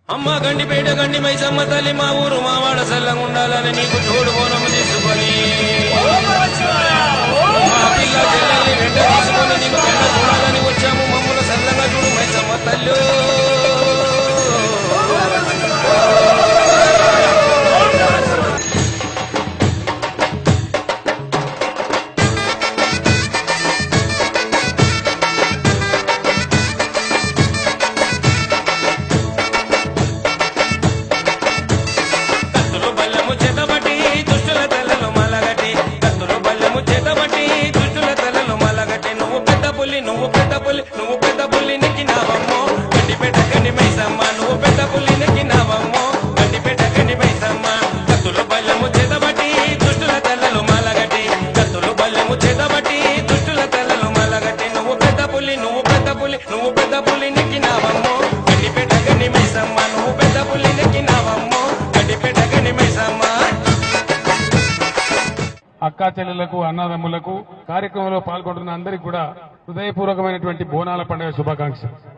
అమ్మ గండిపేట గండి మైసమ్మ తల్లి మా ఊరు మా వాడ సల్లంగా ఉండాలని నీకు తోడు బోనం తీసుకొని మా పిల్ల చెల్లెల్ని వెంట తీసుకొని నీకు వెంట చూడాలని వచ్చాము. మమ్మల్ని సల్లంగా చూడు మైసమ్మ తల్లి. నువ్వు పెద్ద పుల్లి నెక్కినావమ్మో గండిపేట గండి మైసమ్మ. నువ్వు పెద్ద పుల్లి నెక్కినావమ్మో గండిపేట గండి మైసమ్మ. కత్తులు బల్లెము చేతబట్టి దుష్టుల తెల్లలు మలగట్టి. కత్తులు బల్లెము చేతబట్టి దుష్టుల తెల్లలు మలగట్టి. నువ్వు పెద్ద పుల్లి నెక్కినావమ్మో గండిపేట గండి మైసమ్మ. నువ్వు పెద్ద పుల్లి నెక్కినావమ్మో గండిపేట గండి మైసమ్మ. అక్కా చెల్లెలకు అన్నదమ్ములకు కార్యక్రమంలో పాల్గొంటున్న అందరికీ కూడా హృదయపూర్వకమైనటువంటి బోనాల పండుగ శుభాకాంక్షలు.